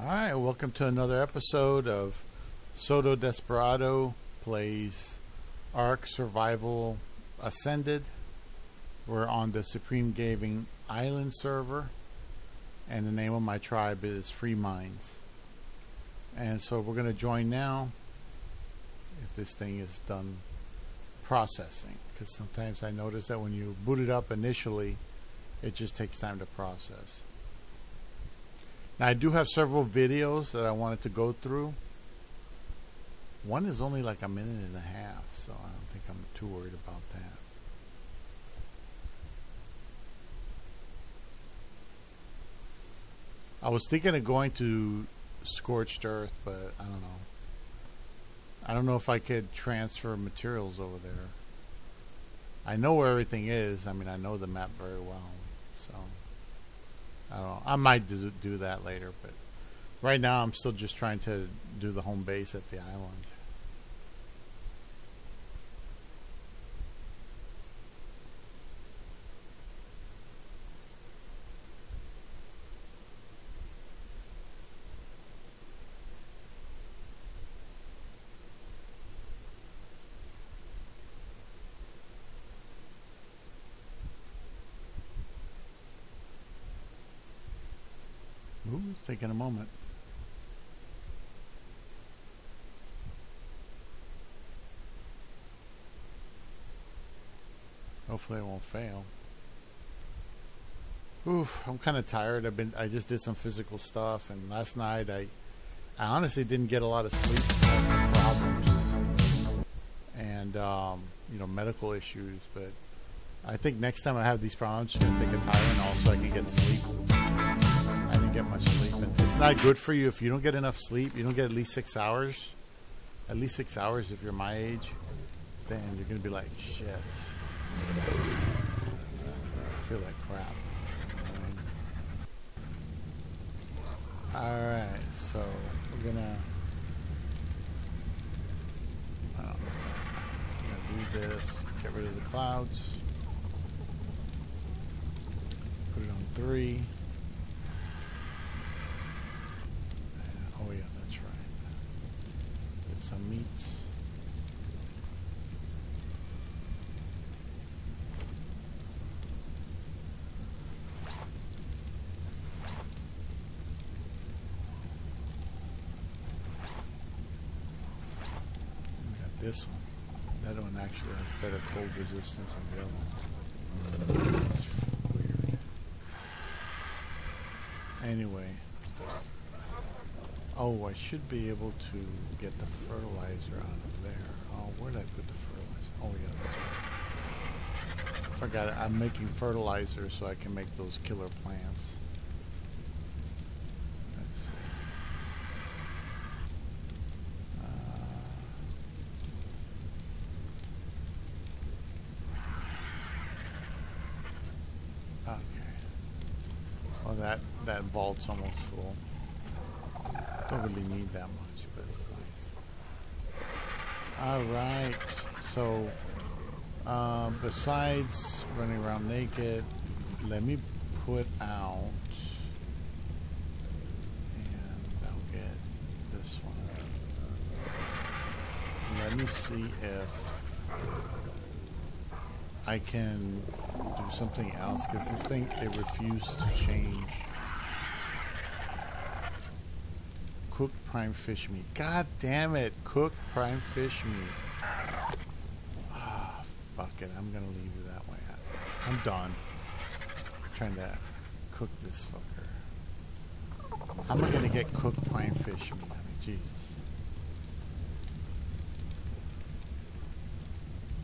Alright, welcome to another episode of Psoto Desperado plays Ark Survival Ascended. We're on the Supreme Gaming Island server, and the name of my tribe is Free Minds. And so we're going to join now, if this thing is done processing, because sometimes I notice that when you boot it up initially, it just takes time to process. Now, I do have several videos that I wanted to go through. One is only like a minute and a half, so I don't think I'm too worried about that. I was thinking of going to Scorched Earth, but I don't know. I don't know if I could transfer materials over there. I know where everything is. I mean, I know the map very well, so I don't know. I might do that later, but right now I'm still just trying to do the home base at the island. Ooh, it's taking a moment. Hopefully it won't fail. Oof, I'm kind of tired. I just did some physical stuff, and last night I honestly didn't get a lot of sleep. I had some problems and medical issues, but I think next time I have these problems, I'm gonna take a Tylenol so I can get sleep. I didn't get much sleep, and it's not good for you if you don't get enough sleep. You don't get at least 6 hours. At least 6 hours if you're my age, then you're gonna be like, shit. I feel like crap. Alright, so we're gonna do this, get rid of the clouds, put it on 3. Oh yeah, that's right. Get some meats. This one. That one actually has better cold resistance than the other one. It's weird. Anyway. Oh, I should be able to get the fertilizer out of there. Oh, where did I put the fertilizer? Oh, yeah, that's right. Forgot it. I'm making fertilizer so I can make those killer plants. That vault's almost full. Don't really need that much, but it's nice. Alright, so besides running around naked, let me put out, and I'll get this one. Let me see if I can do something else, because this thing, it refused to change. Cooked prime fish meat. God damn it. Cooked prime fish meat. Ah, fuck it. I'm gonna leave it that way. I'm done. I'm trying to cook this fucker. How am I gonna get cooked prime fish meat? I mean, Jesus.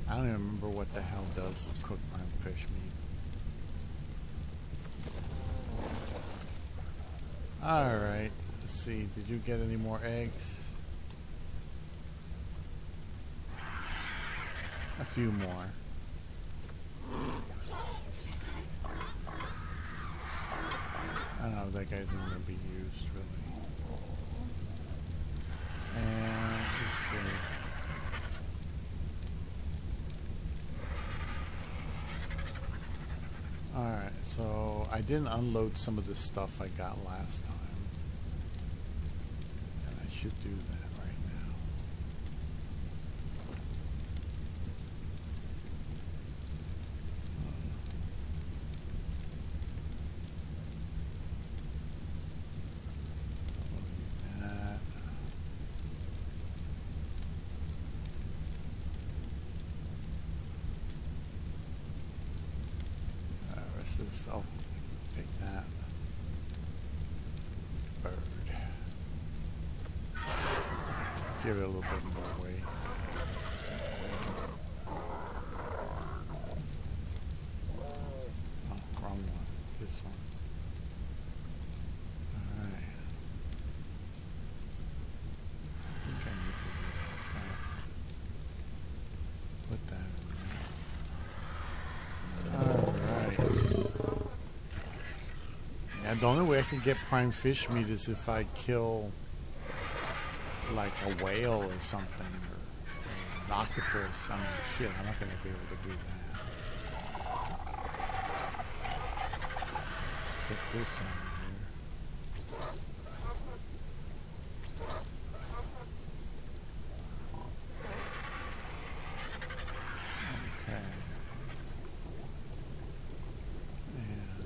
I don't even remember what the hell does cooked prime fish meat. Alright. Let's see, did you get any more eggs? A few more. I don't know if that guy's even going to be used, really. And let's see. Alright, so I didn't unload some of the stuff I got last time. should do that right now. That. Rest of this. Oh, take that. Bird. Give it a little bit more weight. Oh, wrong one. This one. Alright. I think I need to put that in there. Alright. Yeah, the only way I can get prime fish meat is if I kill like a whale or something, or an octopus. I mean, shit, I'm not going to be able to do that. Put this on here. Okay. And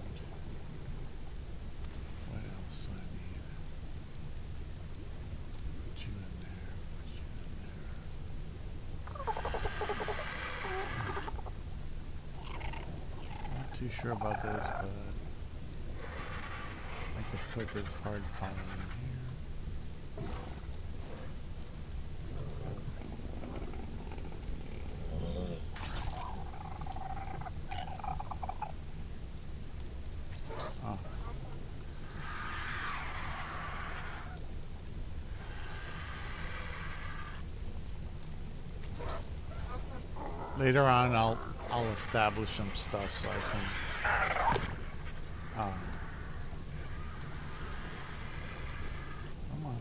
what else do I need? Put you in there. Not too sure about this, but I could put this hard pollen in here. Oh. Later on, I'll establish some stuff so I can. Come on.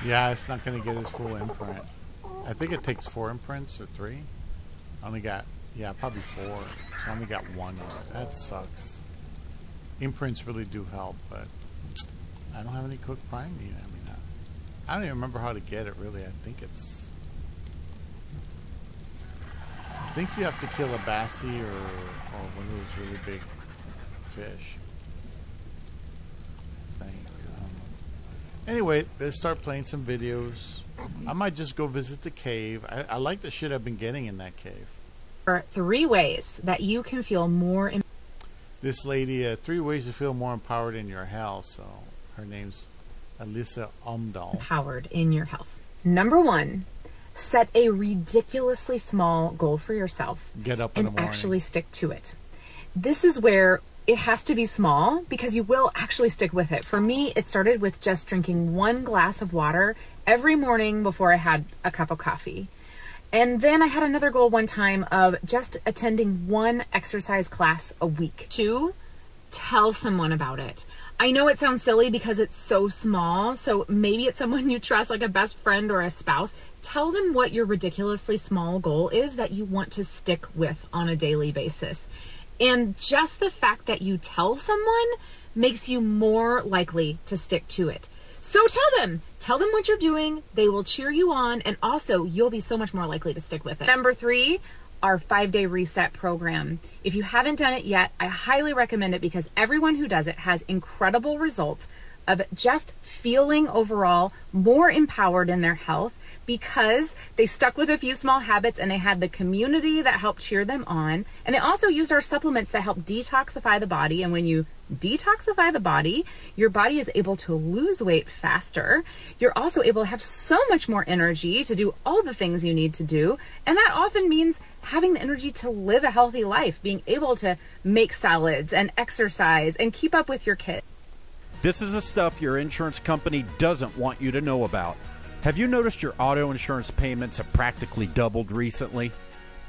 Yeah, it's not going to get his full imprint. I think it takes 4 imprints or 3. I only got, yeah, probably 4. So I only got 1 of it. That sucks. Imprints really do help, but I don't have any cooked prime meat. I mean, I don't even remember how to get it, really. I think you have to kill a bassie or one of those really big fish. I think. Anyway, let's start playing some videos. I might just go visit the cave. I like the shit I've been getting in that cave. There are 3 ways that you can feel more. This lady, 3 ways to feel more empowered in your health. So her name's Alyssa Omdahl. Empowered in your health. Number 1, set a ridiculously small goal for yourself. Get up in the morning. And actually stick to it. This is where it has to be small because you will actually stick with it. For me, it started with just drinking 1 glass of water every morning before I had a cup of coffee. And then I had another goal one time of just attending 1 exercise class a week. 2, tell someone about it. I know it sounds silly because it's so small, so maybe it's someone you trust, like a best friend or a spouse. Tell them what your ridiculously small goal is that you want to stick with on a daily basis. And just the fact that you tell someone makes you more likely to stick to it. So tell them what you're doing. They will cheer you on. And also you'll be so much more likely to stick with it. Number 3, our 5-day reset program. If you haven't done it yet, I highly recommend it because everyone who does it has incredible results of just feeling overall more empowered in their health because they stuck with a few small habits and they had the community that helped cheer them on. And they also used our supplements that help detoxify the body. And when you detoxify the body, your body is able to lose weight faster. You're also able to have so much more energy to do all the things you need to do. And that often means having the energy to live a healthy life, being able to make salads and exercise and keep up with your kids. This is the stuff your insurance company doesn't want you to know about. Have you noticed your auto insurance payments have practically doubled recently?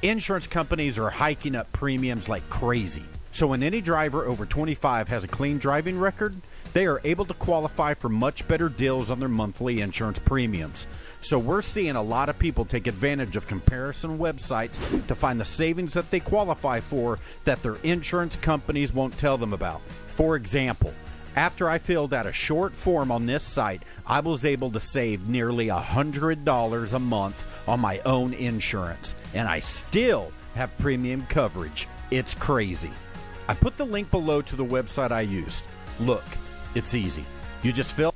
Insurance companies are hiking up premiums like crazy. So when any driver over 25 has a clean driving record, they are able to qualify for much better deals on their monthly insurance premiums. So we're seeing a lot of people take advantage of comparison websites to find the savings that they qualify for that their insurance companies won't tell them about. For example, after I filled out a short form on this site, I was able to save nearly $100 a month on my own insurance, and I still have premium coverage. It's crazy. I put the link below to the website I used. Look, it's easy. You just fill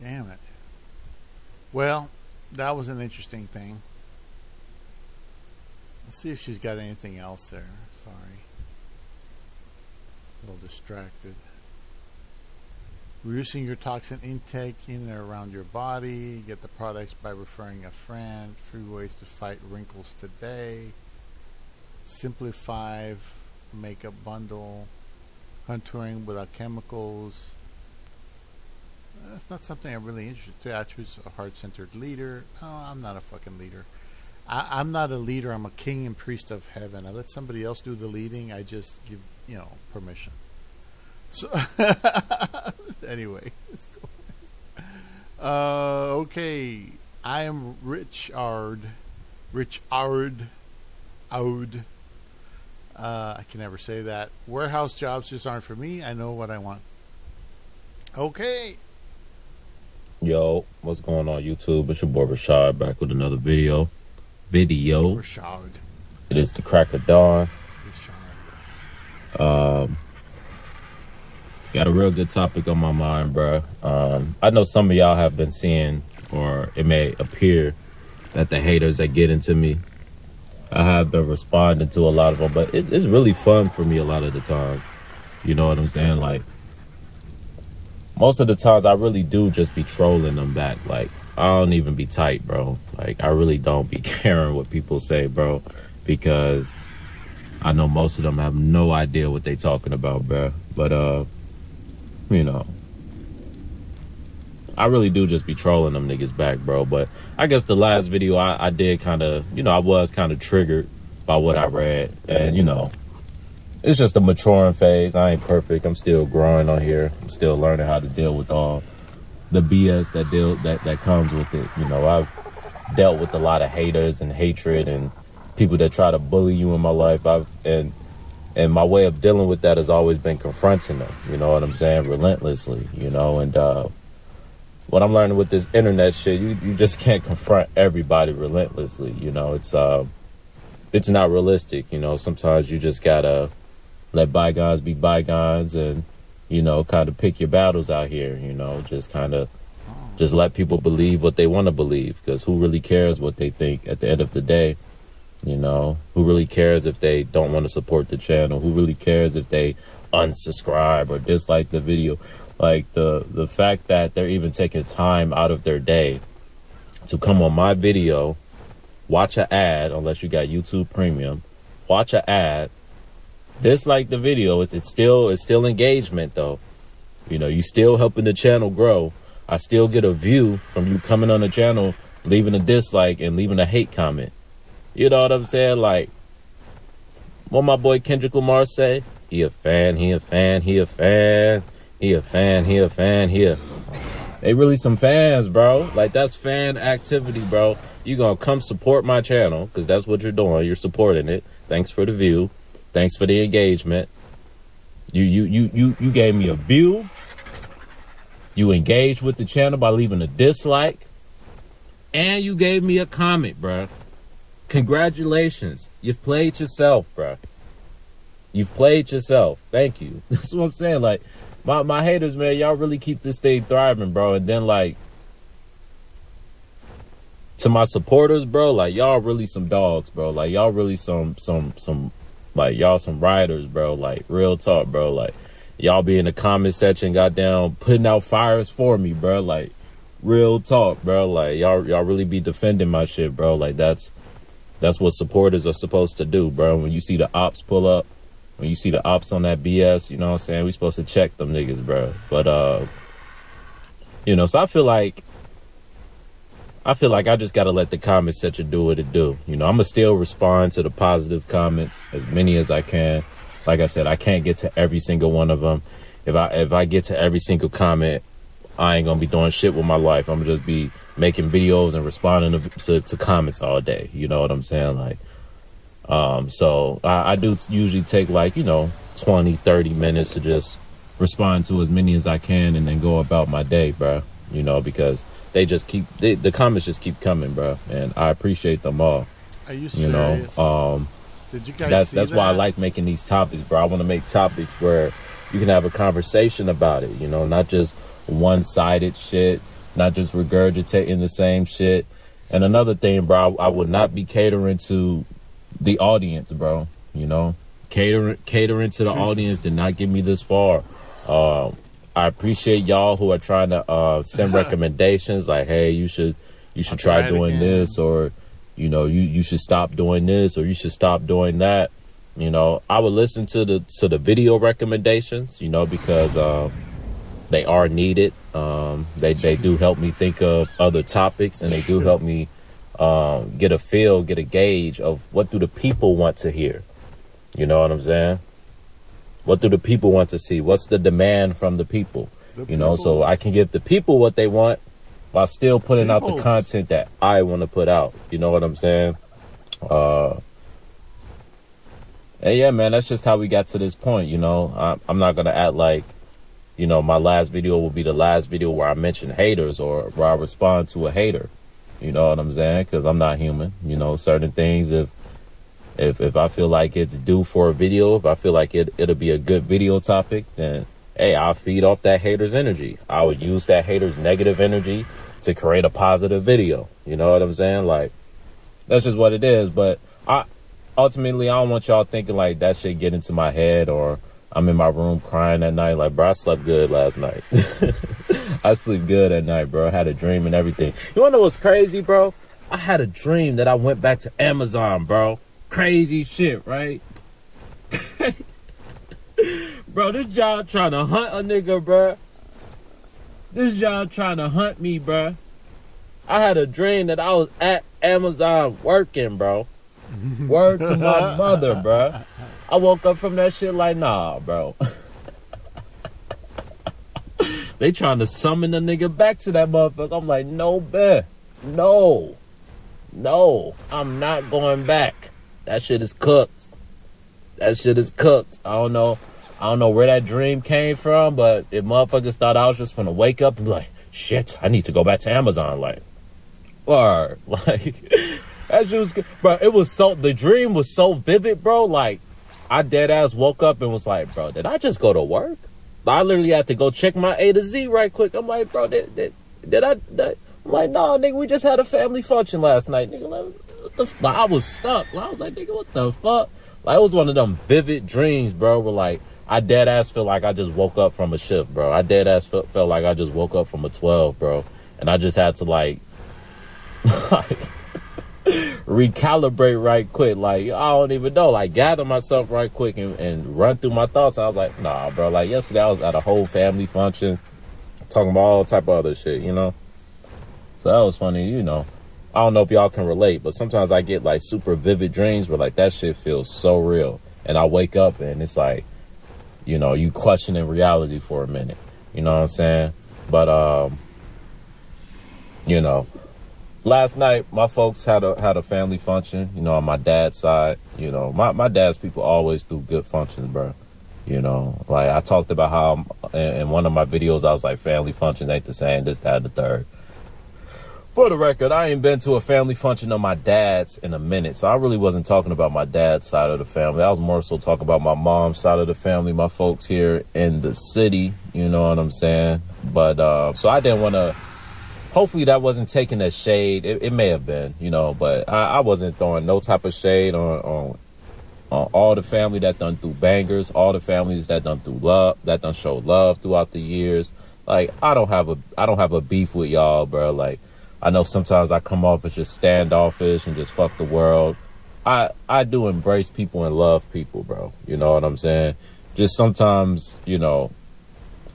Damn it. Well, that was an interesting thing. Let's see if she's got anything else there. Sorry. A little distracted. Reducing your toxin intake in and around your body. Get the products by referring a friend. 3 ways to fight wrinkles today. Simply 5 makeup bundle. Contouring without chemicals. That's not something I'm really interested in. 2 attributes of a heart-centered leader. No, I'm not a fucking leader. I'm not a leader. I'm a king and priest of heaven. I let somebody else do the leading. I just give, permission. So, anyway, let's go. Okay. I am Richard. I can never say that. Warehouse jobs just aren't for me. I know what I want. Okay. Yo, what's going on YouTube? It's your boy Rashad back with another video. Rashad. It is the crack of dawn. Rashad. Got a real good topic on my mind, bro. I know some of y'all have been seeing, or it may appear that the haters that get into me, I have been responding to a lot of them, but it's really fun for me a lot of the time. You know what I'm saying? Like, most of the times I really do just be trolling them back. Like, I don't even be tight, bro. Like, I really don't be caring what people say, bro, because I know most of them have no idea what they talking about, bro. But, I really do just be trolling them niggas back, bro. But I guess the last video I did kind of, I was kind of triggered by what I read. And, it's just a maturing phase. I ain't perfect. I'm still growing on here. I'm still learning how to deal with all the BS that comes with it. I've dealt with a lot of haters and hatred and people that try to bully you in my life. And my way of dealing with that has always been confronting them. You know what I'm saying? Relentlessly. And what I'm learning with this internet shit, you just can't confront everybody relentlessly. It's not realistic. Sometimes you just gotta let bygones be bygones and, kind of pick your battles out here, just let people believe what they want to believe, because who really cares what they think at the end of the day? Who really cares if they don't want to support the channel? Who really cares if they unsubscribe or dislike the video? Like, the fact that they're even taking time out of their day to come on my video, watch an ad, unless you got YouTube Premium, watch an ad, dislike the video. It's still engagement though. You know, you still helping the channel grow. I still get a view from you coming on the channel, leaving a dislike and leaving a hate comment. You know what I'm saying? Like, what my boy Kendrick Lamar say? He a fan, he a fan, he a fan, he a fan, he a fan, he a... They really some fans, bro. Like, that's fan activity, bro. You gonna come support my channel, because that's what you're doing. You're supporting it. Thanks for the view. Thanks for the engagement. You gave me a view. You engaged with the channel by leaving a dislike. And you gave me a comment, bro. Congratulations. You've played yourself, bro. You've played yourself. Thank you. That's what I'm saying. Like, my haters, man, y'all really keep this thing thriving, bro. And then, like, to my supporters, bro, like, y'all really some dogs, bro. Like, y'all really some like, y'all some riders, bro. Like, real talk, bro. Like, y'all be in the comment section, goddamn, putting out fires for me, bro. Like, real talk, bro. Like, y'all really be defending my shit, bro. Like, that's what supporters are supposed to do, bro. When you see the ops pull up, when you see the ops on that BS, you know what I'm saying? We supposed to check them niggas, bro. But, you know, so I feel like I just got to let the comment section do what it do. You know, I'm going to still respond to the positive comments, as many as I can. Like I said, I can't get to every single one of them. If I get to every single comment, I ain't going to be doing shit with my life. I'm going to just be making videos and responding to comments all day. You know what I'm saying? Like, so I do usually take, like, you know, 20, 30 minutes to just respond to as many as I can and then go about my day, bro. You know, because the comments just keep coming, bro. And I appreciate them all. Are you serious? You know, did you guys see that's why I like making these topics, bro. I want to make topics where you can have a conversation about it, you know, not just one-sided shit, not just regurgitating the same shit. And another thing, bro, I would not be catering to the audience, bro. You know, catering to the audience did not get me this far. I appreciate y'all who are trying to send recommendations, like, hey, you should try doing this, or, you know, you should stop doing this, or you should stop doing that. You know, I would listen to the video recommendations, you know, because they are needed. They do help me think of other topics, and they do help me get a gauge of what do the people want to hear. You know what I'm saying? What do the people want to see? What's the demand from the people? You know, so I can give the people what they want while still putting out the content that I want to put out. You know what I'm saying? And yeah, man, that's just how we got to this point. You know, I'm not going to act like, you know, my last video will be the last video where I mention haters or where I respond to a hater. You know what I'm saying? Because I'm not human. You know, certain things, if I feel like it's due for a video, if I feel like it'll be a good video topic, then, hey, I'll feed off that hater's energy. I would use that hater's negative energy to create a positive video. You know what I'm saying? Like, that's just what it is. But ultimately, I don't want y'all thinking like that shit get into my head, or I'm in my room crying at night. Like, bro, I slept good last night. I sleep good at night, bro. I had a dream and everything. You wanna know what's crazy, bro? I had a dream that I went back to Amazon, bro. Crazy shit, right? Bro, this job trying to hunt a nigga, bro. This job trying to hunt me, bro. I had a dream that I was at Amazon working, bro. Word to my mother, bro. I woke up from that shit like, nah, bro. They trying to summon the nigga back to that motherfucker. I'm like, no, man. No, I'm not going back. That shit is cooked. That shit is cooked. I don't know where that dream came from, but if motherfuckers thought I was just gonna wake up and be like, shit, I need to go back to Amazon, like, or like, that shit was good. Bro, the dream was so vivid, bro. Like, I dead ass woke up and was like, bro, did I just go to work? I literally had to go check my A to Z right quick. I'm like, bro, did I? I'm like, nah, nigga, we just had a family function last night, nigga. What the fuck? I was stuck. I was like, nigga, what the fuck? Like, it was one of them vivid dreams, bro, where, like, I dead ass feel like I just woke up from a shift, bro. I dead ass felt like I just woke up from a 12, bro. And I just had to, like, like recalibrate right quick. Like, I don't even know, like gather myself right quick and run through my thoughts. I was like, nah, bro. Like yesterday I was at a whole family function talking about all type of other shit, you know? So that was funny, you know. I don't know if y'all can relate, but sometimes I get like super vivid dreams where like that shit feels so real. And I wake up and it's like, you know, you questioning reality for a minute. You know what I'm saying? But, you know, last night my folks had a family function, you know, on my dad's side. You know, my dad's people always do good functions, bro. You know, like I talked about how in one of my videos I was like, family functions ain't the same, this, that, and the third. For the record, I ain't been to a family function on my dad's in a minute, so I really wasn't talking about my dad's side of the family. I was more so talking about my mom's side of the family, my folks here in the city, you know what I'm saying? But, so I didn't want to, hopefully that wasn't taken as shade. It may have been, you know, but I wasn't throwing no type of shade on all the family that done through bangers, all the families that done through love, that done showed love throughout the years. Like, I don't have a beef with y'all, bro. Like, I know sometimes I come off as just standoffish and just fuck the world. I do embrace people and love people, bro. You know what I'm saying? Just sometimes, you know,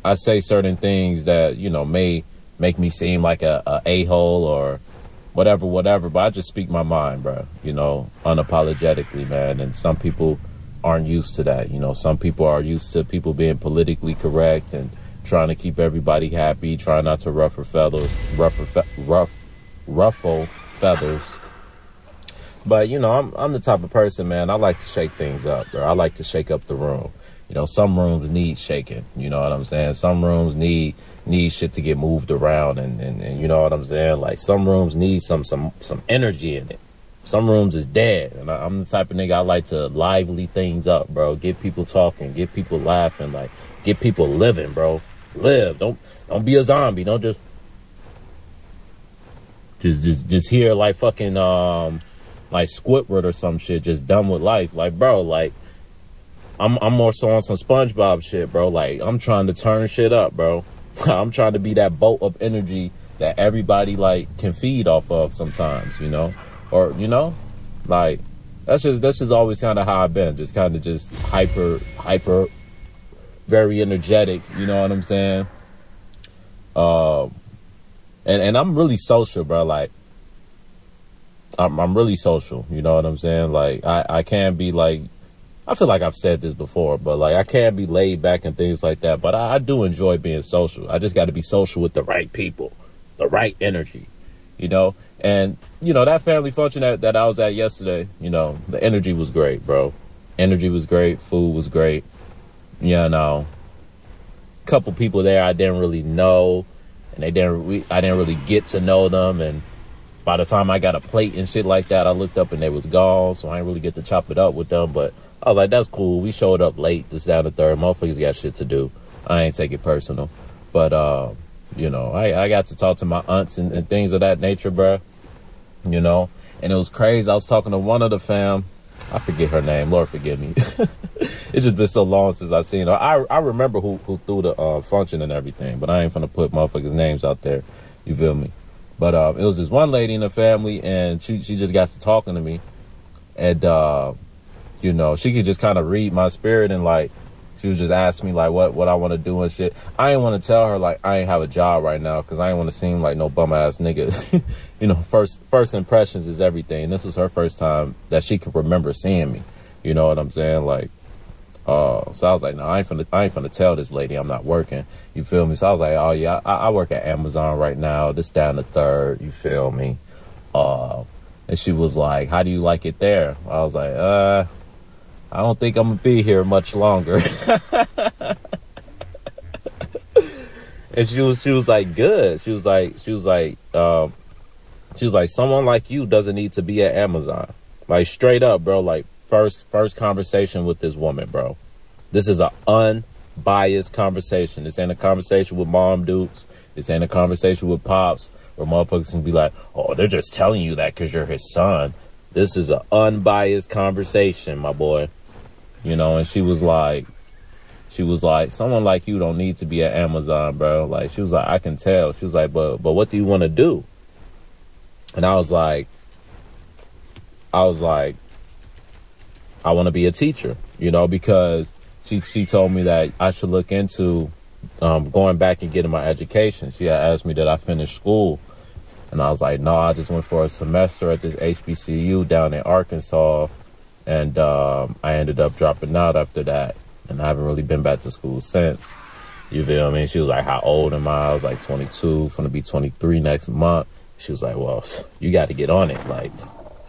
I say certain things that, you know, may make me seem like a a-hole or whatever, but I just speak my mind, bro, you know, unapologetically, man. And some people aren't used to that. You know, some people are used to people being politically correct and trying to keep everybody happy, trying not to ruffle feathers. But, you know, I'm the type of person, man, I like to shake things up, bro. I like to shake up the room. You know, some rooms need shaking, you know what I'm saying? Some rooms need shit to get moved around and you know what I'm saying? Like, some rooms need some energy in it. Some rooms is dead. And I'm the type of nigga, I like to lively things up, bro. Get people talking, get people laughing, like, get people living, bro. Live. Don't be a zombie. Don't just hear like fucking like Squidward or some shit, just done with life. Like, bro, like I'm more so on some SpongeBob shit, bro. Like, I'm trying to turn shit up, bro. I'm trying to be that bolt of energy that everybody like can feed off of sometimes, you know? Or, you know, like that's just always kind of how I've been, just kind of just hyper, very energetic, you know what I'm saying? And I'm really social, bro. Like, I'm really social, you know what I'm saying? Like, I can't be like, I feel like I've said this before, but like I can't be laid back and things like that. But I do enjoy being social. I just got to be social with the right people, the right energy, you know? And, you know, that family function that I was at yesterday, you know, the energy was great, bro. Energy was great. Food was great. You know, a couple people there I didn't really know, and I didn't really get to know them. And by the time I got a plate and shit like that, I looked up and they was gone, so I didn't really get to chop it up with them. But I was like, that's cool. We showed up late, this, down, the third. Motherfuckers got shit to do. I ain't take it personal. But, you know, I got to talk to my aunts and things of that nature, bruh. You know, and it was crazy. I was talking to one of the fam. I forget her name. Lord forgive me. It's just been so long since I seen her. I remember who threw the function and everything, but I ain't finna put motherfuckers' names out there. You feel me? But it was this one lady in the family, and she just got to talking to me. And, you know, she could just kind of read my spirit, and like, she was just asking me like what I want to do and shit. I ain't want to tell her like I ain't have a job right now, because I ain't want to seem like no bum ass nigga. You know, first impressions is everything. And this was her first time that she could remember seeing me. You know what I'm saying? Like, so I was like, no, I ain't finna tell this lady I'm not working. You feel me? So I was like, oh yeah, I work at Amazon right now. This, down, the third. You feel me? And she was like, how do you like it there? I was like, I don't think I'm gonna be here much longer. And she was like, good. She was like, someone like you doesn't need to be at Amazon. Like, straight up, bro. Like, first conversation with this woman, bro. This is an unbiased conversation. This ain't a conversation with Mom Dukes. This ain't a conversation with Pops, where motherfuckers can be like, oh, they're just telling you that because you're his son. This is an unbiased conversation, my boy. You know, and she was like, someone like you don't need to be at Amazon, bro. Like, she was like, I can tell. She was like, but what do you want to do? And I was like, I want to be a teacher, you know, because she told me that I should look into going back and getting my education. She had asked me that I finished school. And I was like, no, I just went for a semester at this HBCU down in Arkansas. And I ended up dropping out after that. And I haven't really been back to school since. You feel me? She was like, how old am I? I was like 22, gonna be 23 next month. She was like, well, you got to get on it. Like,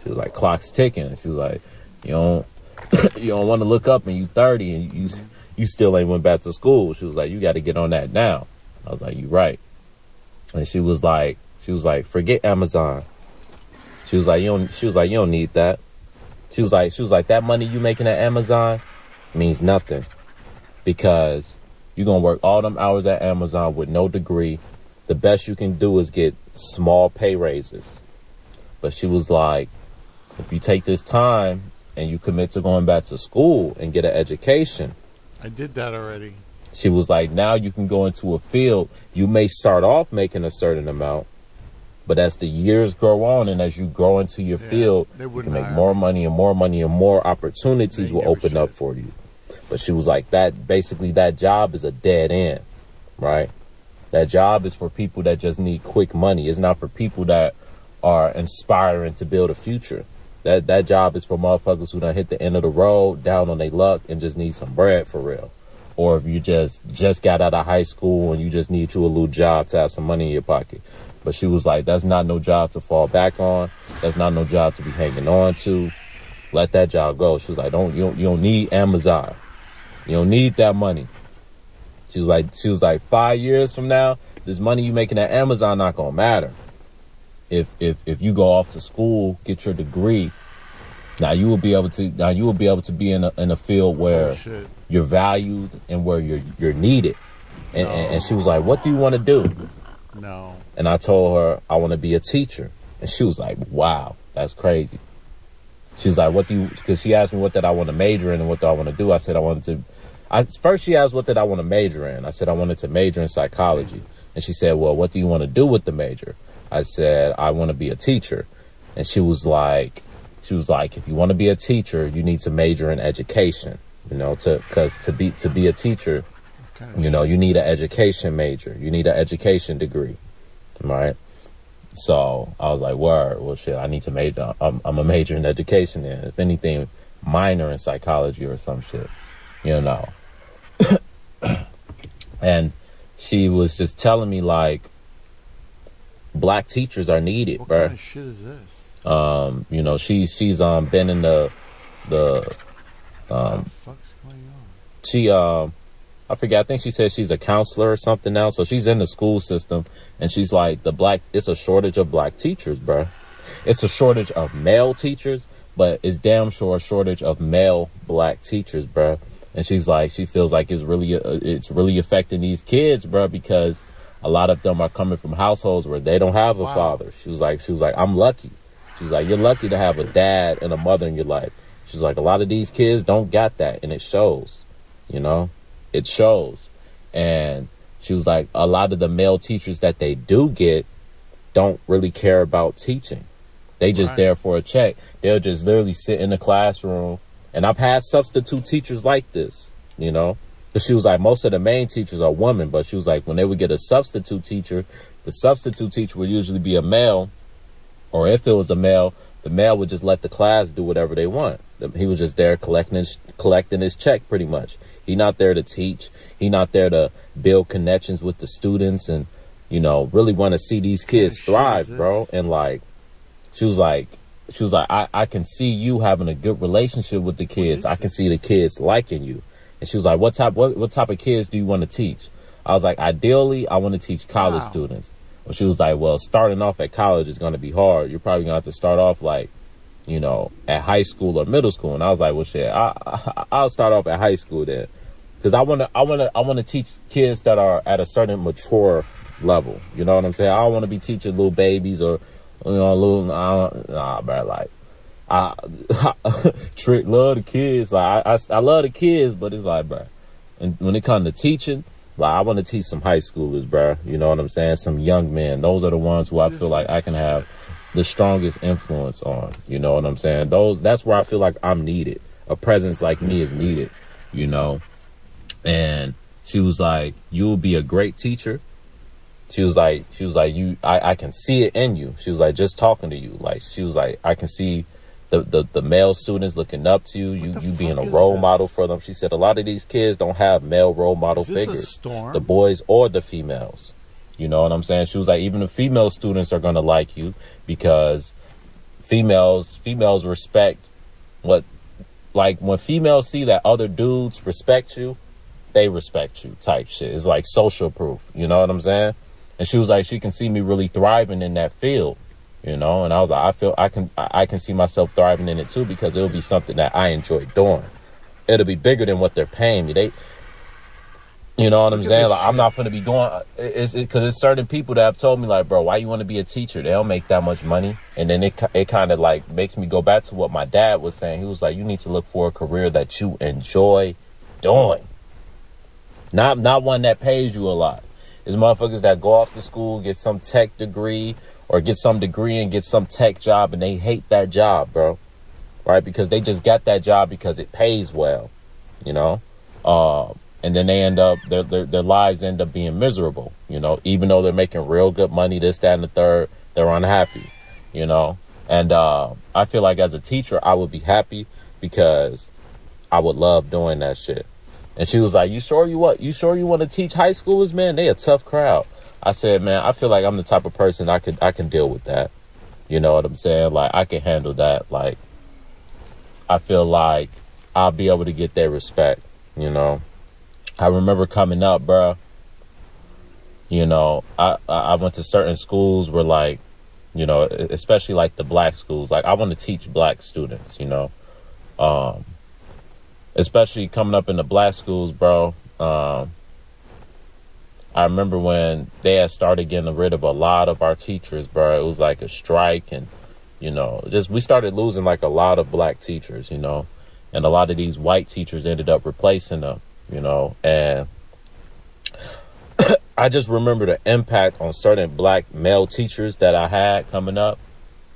she was like, clock's ticking. She was like, you don't want to look up and you 30 and you still ain't went back to school. She was like, you got to get on that now. I was like, you right. And she was like, forget Amazon. She was like, you don't need that. She was like, that money you making at Amazon means nothing, because you're going to work all them hours at Amazon with no degree. The best you can do is get small pay raises. But she was like, if you take this time and you commit to going back to school and get an education. I did that already. She was like, now you can go into a field. You may start off making a certain amount, but as the years grow on and as you grow into your field, you can make more money and more money and more opportunities will open up for you. But she was like, that job is a dead end, right? That job is for people that just need quick money. It's not for people that are inspiring to build a future. That job is for motherfuckers who done hit the end of the road, down on their luck, and just need some bread for real. Or if you just got out of high school and you just need you a little job to have some money in your pocket. But she was like, that's not no job to fall back on. That's not no job to be hanging on to. Let that job go. She was like, you don't need Amazon. You don't need that money. She was like 5 years from now, this money you making at Amazon not gonna matter. If you go off to school, get your degree, now you will be able to be in a field where you're valued and where you're needed. And she was like, what do you want to do? No. And I told her I want to be a teacher. And she was like, wow, that's crazy. She was like, because she asked me what did I want to major in and what do I want to do. I said first she asked what did I want to major in. I said I wanted to major in psychology. And she said, well, what do you want to do with the major? I said, I want to be a teacher. And she was like, if you want to be a teacher, you need to major in education, because to be a teacher, you need an education major. You need an education degree. Right. So I was like, word, well, shit, I need to major. I'm a major in education. And if anything, minor in psychology or some shit, And she was just telling me, like, black teachers are needed, what bro. What kind of shit is this? She's been in the what the fuck's going on? I forget, I think she said she's a counselor or something now, so she's in the school system, and she's like, it's a shortage of black teachers, bro. It's a shortage of male teachers, but it's damn sure a shortage of male black teachers, bro. And she's like, she feels like it's really affecting these kids, bro, because a lot of them are coming from households where they don't have a father. She was like, I'm lucky. She's like, you're lucky to have a dad and a mother in your life. She's like, a lot of these kids don't got that, and it shows, it shows. And she was like, a lot of the male teachers that they do get don't really care about teaching. They just there for a check. They'll just literally sit in the classroom. And I've had substitute teachers like this, But she was like, most of the main teachers are women. But she was like, when they would get a substitute teacher, the substitute teacher would usually be a male. Or if it was a male, the male would just let the class do whatever they want. He was just there collecting his check, pretty much. He not there to teach. He not there to build connections with the students and, really want to see these kids thrive, bro. And like, she was like, I can see you having a good relationship with the kids. I can see the kids liking you. And she was like, what type of kids do you want to teach? I was like, ideally, I want to teach college students. Well, she was like, well, starting off at college is going to be hard. You're probably going to have to start off like, at high school or middle school. And I was like, well, shit, I'll start off at high school then. Because I want to teach kids that are at a certain mature level. You know what I'm saying? I don't want to be teaching little babies or, bro, like, Trick love the kids. Like, I love the kids, but it's like, bro, and when it comes to teaching, like, I want to teach some high schoolers, bro. You know what I'm saying? Some young men. Those are the ones who I feel like I can have the strongest influence on. You know what I'm saying? That's where I feel like I'm needed. A presence like me is needed, you know. And she was like, "You'll be a great teacher." She was like, I can see it in you. She was like, just talking to you. Like, she was like, I can see the male students looking up to you, you being a role model for them. She said a lot of these kids don't have male role model figures, the boys or the females. You know what I'm saying? She was like, even the female students are going to like you because females respect what, like when females see that other dudes respect you, they respect you type shit. It's like social proof. You know what I'm saying? And she was like, she can see me really thriving in that field, you know? And I was like, I can see myself thriving in it too, because it'll be something that I enjoy doing. It'll be bigger than what they're paying me. You know what I'm saying? Like, I'm not going to be going, because it's certain people that have told me like, bro, why you want to be a teacher? They don't make that much money. And then it kind of like makes me go back to what my dad was saying. He was like, you need to look for a career that you enjoy doing. Not one that pays you a lot. There's motherfuckers that go off to school, get some tech degree, or get some degree and get some tech job, and they hate that job, bro. Right? Because they just got that job because it pays well, you know? And then they end up, their lives end up being miserable, you know? Even though they're making real good money, this, that, and the third, they're unhappy, you know? And I feel like as a teacher, I would be happy because I would love doing that shit. And she was like, you sure you want to teach high schoolers, man? They a tough crowd. I said, man, I feel like I'm the type of person I can deal with that. You know what I'm saying? Like, I can handle that. Like, I feel like I'll be able to get their respect, you know? I remember coming up, bro, you know, I went to certain schools where, like, you know, especially like the black schools, like I want to teach black students, you know, especially coming up in the black schools, bro. I remember when they had started getting rid of a lot of our teachers, bro. It was like a strike, and, you know, we started losing like a lot of black teachers, you know, and a lot of these white teachers ended up replacing them, you know, and I just remember the impact on certain black male teachers that I had coming up,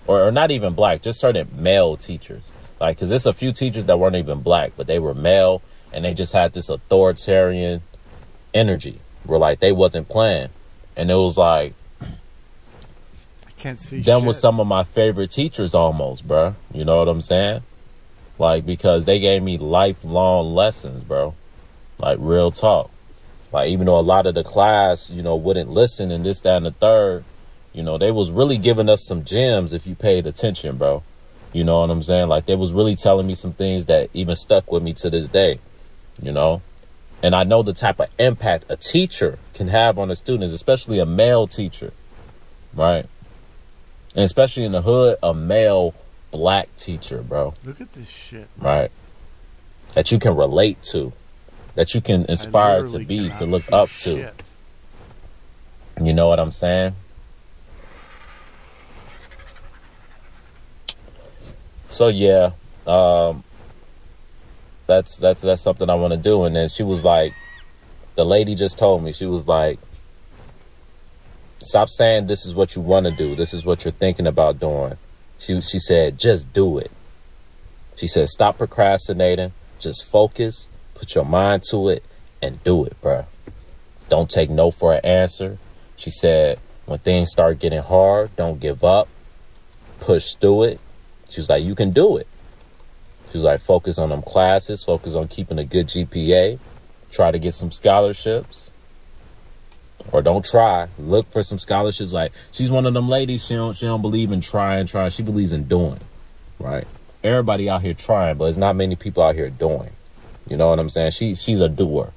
or not even black, just certain male teachers. Like, because there's a few teachers that weren't even black, but they were male, and they just had this authoritarian energy where, like, they wasn't playing. And it was like, I can't see them shit. was some of my favorite teachers almost, bro. You know what I'm saying? Like, because they gave me lifelong lessons, bro. Like, real talk. Like, even though a lot of the class, you know, wouldn't listen and this, that, and the third, you know, they was really giving us some gems if you paid attention, bro. You know what I'm saying? Like, they was really telling me some things that even stuck with me to this day, you know? And I know the type of impact a teacher can have on the students, especially a male teacher, right? And especially in the hood, a male black teacher, bro. Look at this shit. Right. That you can relate to, that you can inspire to be, to look up to. You know what I'm saying? So yeah, that's something I want to do. And then she was like, the lady just told me, she was like, stop saying this is what you want to do. This is what you're thinking about doing. She said, just do it. She said, stop procrastinating. Just focus, put your mind to it, and do it, bruh. Don't take no for an answer. She said, when things start getting hard, don't give up. Push through it. She was like, you can do it. She was like, focus on them classes, focus on keeping a good GPA, try to get some scholarships. Or don't try, look for some scholarships. Like, she's one of them ladies, she don't believe in trying. She believes in doing, right? Everybody out here trying, but there's not many people out here doing. You know what I'm saying? She's a doer.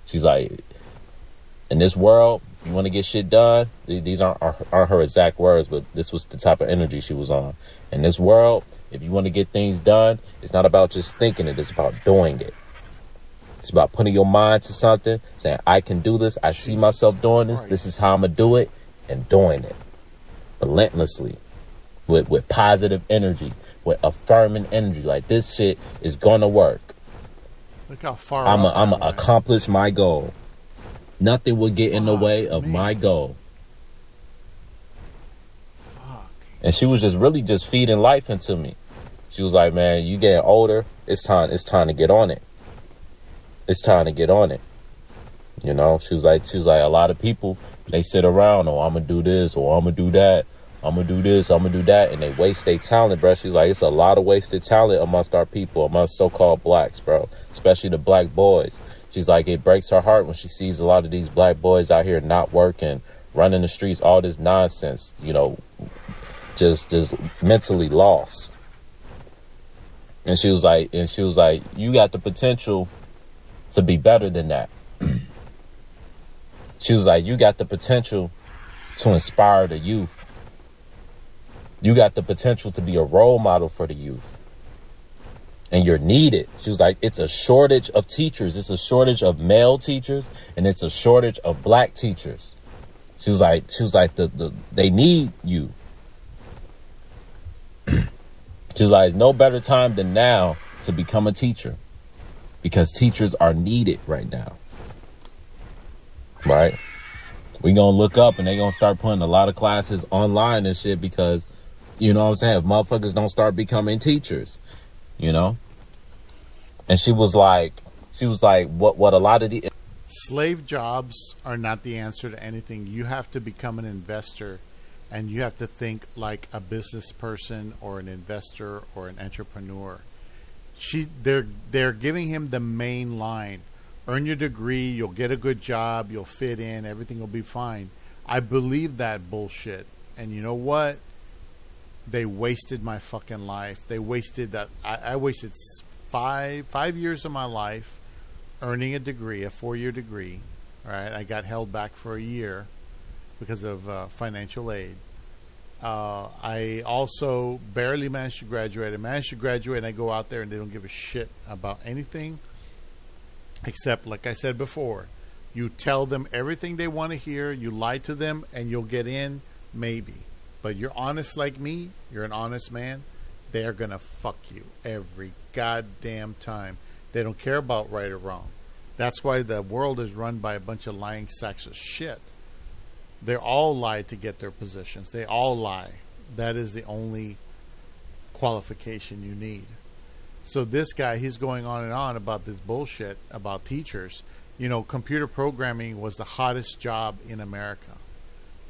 She's like, in this world, you want to get shit done. These aren't her exact words, but this was the type of energy she was on. In this world, if you want to get things done, it's not about just thinking it. It's about doing it. It's about putting your mind to something, saying, I can do this. I see myself doing this. This is how I'm going to do it, and doing it relentlessly with positive energy, with affirming energy. Like, this shit is going to work. Look how far I'm going to accomplish my goal. Nothing will get in the way of my goal. Fuck. And she was just really just feeding life into me. She was like, man, you getting older. It's time to get on it. It's time to get on it. You know, she was like, a lot of people, they sit around, oh, I'm going to do this, or I'm going to do that. I'm going to do this, I'm going to do that. And they waste their talent, bro. She's like, it's a lot of wasted talent amongst our people, amongst so-called blacks, bro. Especially the black boys. She's like, it breaks her heart when she sees a lot of these black boys out here not working, running the streets, all this nonsense, you know, just mentally lost. And she was like, you got the potential to be better than that. She was like, you got the potential to inspire the youth. You got the potential to be a role model for the youth. And you're needed. She was like, it's a shortage of teachers. It's a shortage of male teachers, and it's a shortage of black teachers. She was like, they need you. She's like, it's no better time than now to become a teacher, because teachers are needed right now. Right? We gonna look up and they gonna start putting a lot of classes online and shit, because, you know what I'm saying, if motherfuckers don't start becoming teachers, you know? And she was like, what a lot of the slave jobs are not the answer to anything. You have to become an investor, and you have to think like a business person or an investor or an entrepreneur. They're giving him the main line. Earn your degree, you'll get a good job, you'll fit in, everything will be fine. I believe that bullshit. And you know what? They wasted my fucking life. They wasted that. I wasted five years of my life earning a degree, a 4-year degree. Right? I got held back for a year because of financial aid. I also barely managed to graduate. I managed to graduate, and I go out there and they don't give a shit about anything. Except, like I said before, you tell them everything they want to hear, you lie to them, and you'll get in, maybe. But you're honest like me, you're an honest man, they're going to fuck you every goddamn time. They don't care about right or wrong. That's why the world is run by a bunch of lying sacks of shit. They're all lie to get their positions. They all lie. That is the only qualification you need. So this guy, he's going on and on about this bullshit about teachers. You know, computer programming was the hottest job in America.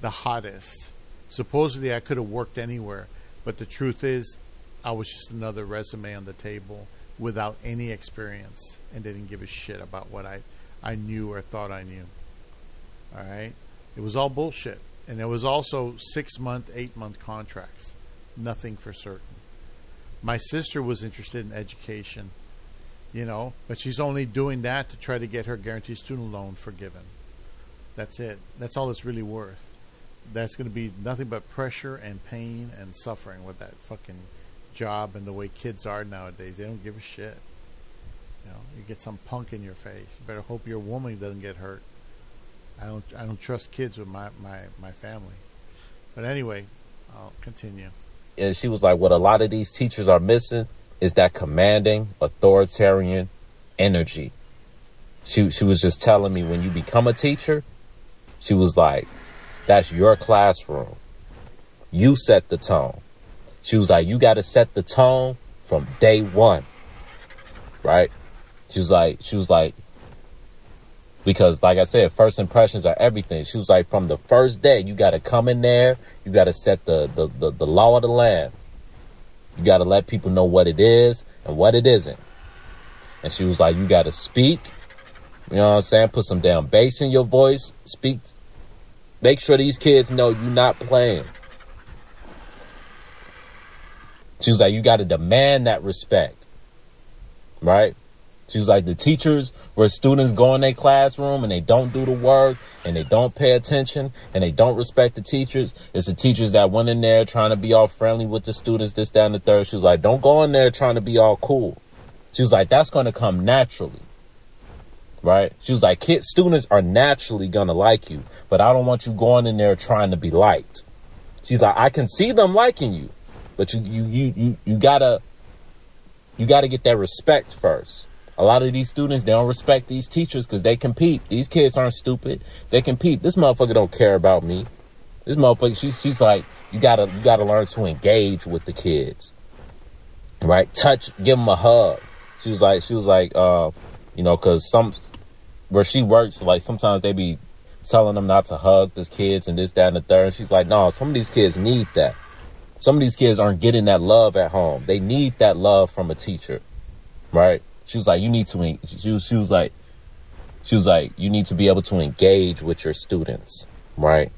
The hottest. Supposedly I could have worked anywhere. But the truth is, I was just another resume on the table without any experience, and didn't give a shit about what I knew or thought I knew. All right? It was all bullshit. And it was also 6-month, 8-month contracts. Nothing for certain. My sister was interested in education, you know, but she's only doing that to try to get her guaranteed student loan forgiven. That's it. That's all it's really worth. That's going to be nothing but pressure and pain and suffering with that fucking job and the way kids are nowadays. They don't give a shit. You know, you get some punk in your face. You better hope your woman doesn't get hurt. I don't trust kids with my family. But anyway, I'll continue. And she was like, what a lot of these teachers are missing is that commanding, authoritarian energy. She was just telling me, when you become a teacher, she was like, that's your classroom. You set the tone. She was like, you got to set the tone from day one. Right? She was like, because like I said, first impressions are everything. She was like, from the first day, you got to come in there. You got to set the law of the land. You got to let people know what it is and what it isn't. And she was like, you got to speak. You know what I'm saying? Put some damn bass in your voice. Speak. Make sure these kids know you're not playing. She was like, you got to demand that respect. Right? She was like, the teachers where students go in their classroom and they don't do the work and they don't pay attention and they don't respect the teachers. It's the teachers that went in there trying to be all friendly with the students, this, that, and the third. She was like, don't go in there trying to be all cool. She was like, that's going to come naturally. Right? She was like, students are naturally going to like you, but I don't want you going in there trying to be liked. She's like, I can see them liking you, but you gotta get that respect first. A lot of these students, they don't respect these teachers because they compete. These kids aren't stupid. They compete. This motherfucker don't care about me. This motherfucker, she's like, you gotta learn to engage with the kids, right? Touch, give them a hug. She was like, you know, cause where she works, like sometimes they be telling them not to hug the kids and this, that, and the third. And she's like, no, some of these kids need that. Some of these kids aren't getting that love at home. They need that love from a teacher, right? She was like, you need to, she was like, you need to be able to engage with your students, right?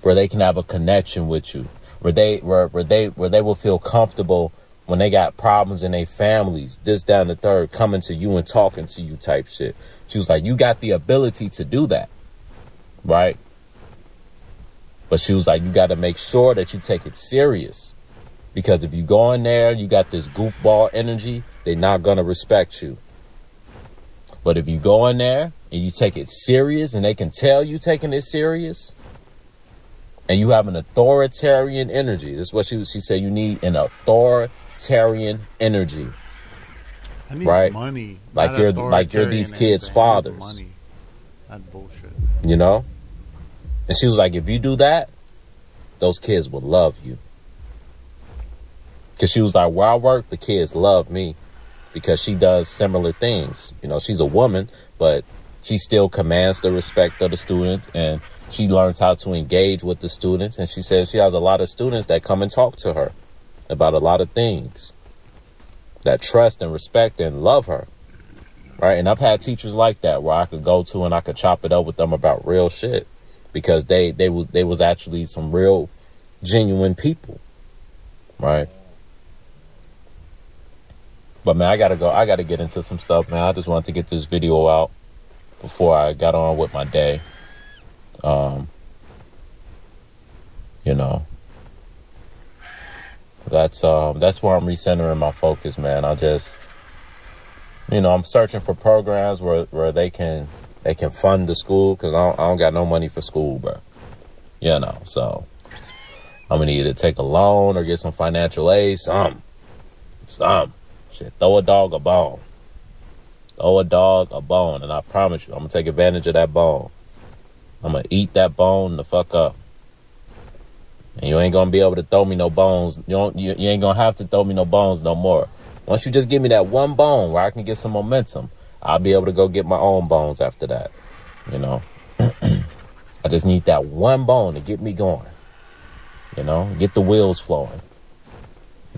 Where they can have a connection with you, where they will feel comfortable when they got problems in their families, this, that, and the third, coming to you and talking to you type shit. She was like, you got the ability to do that, right? But she was like, you got to make sure that you take it serious, because if you go in there, you got this goofball energy, they're not going to respect you. But if you go in there and you take it serious and they can tell you taking it serious, and you have an authoritarian energy. This is what she said, you need an authoritarian energy. I need right? money. Like you're these kids' fathers. Money. Not bullshit. You know? And she was like, if you do that, those kids will love you. Because she was like, where I work, the kids love me. Because she does similar things. You know, she's a woman, but she still commands the respect of the students, and she learns how to engage with the students. And she says she has a lot of students that come and talk to her about a lot of things, that trust and respect and love her. Right. And I've had teachers like that where I could go to and I could chop it up with them about real shit, because they was actually some real genuine people. Right. But man, I gotta go. I gotta get into some stuff, man. I just wanted to get this video out before I got on with my day. You know, that's where I'm recentering my focus, man. I just, you know, I'm searching for programs where they can fund the school, because I don't got no money for school, bro. You know, so I'm gonna either take a loan or get some financial aid, some shit. Throw a dog a bone. Throw a dog a bone, and I promise you, I'm gonna take advantage of that bone. I'm gonna eat that bone the fuck up. And you ain't gonna be able to throw me no bones. You ain't gonna have to throw me no bones no more. Once you just give me that one bone where I can get some momentum, I'll be able to go get my own bones after that. You know, I just need that one bone to get me going. You know, get the wheels flowing.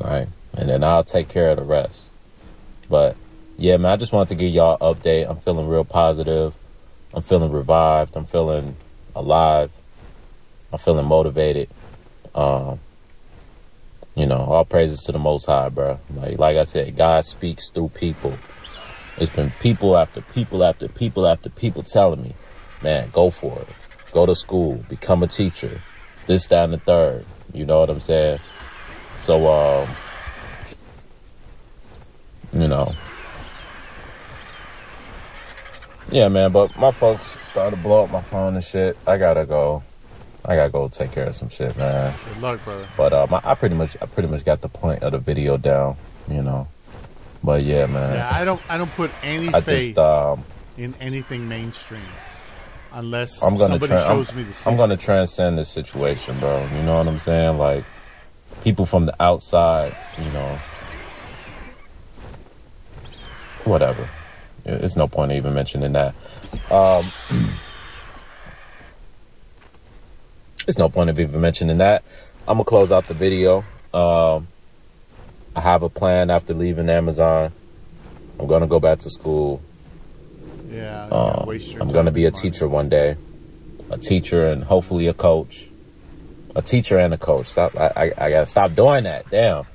All right, and then I'll take care of the rest. But yeah, man, I just wanted to give y'all an update. I'm feeling real positive. I'm feeling revived. I'm feeling alive. I'm feeling motivated. You know, all praises to the Most High, bro. Like I said, God speaks through people. It's been people after people after people after people telling me, man, go for it. Go to school. Become a teacher. This, that, and the third. You know what I'm saying? So, you know. Yeah, man, but my folks started to blow up my phone and shit. I gotta go take care of some shit, man. Good luck, brother. But I pretty much got the point of the video down, you know. But yeah, man. Yeah, I don't put any faith in anything mainstream unless somebody shows me the same. I'm gonna transcend this situation, bro. You know what I'm saying? Like, people from the outside, you know, whatever. It's no point even mentioning that. It's no point of even mentioning that. I'm gonna close out the video. I have a plan after leaving Amazon. I'm gonna go back to school. Yeah. I'm gonna be a teacher one day. A teacher and hopefully a coach. A teacher and a coach. Stop. I gotta stop doing that. Damn.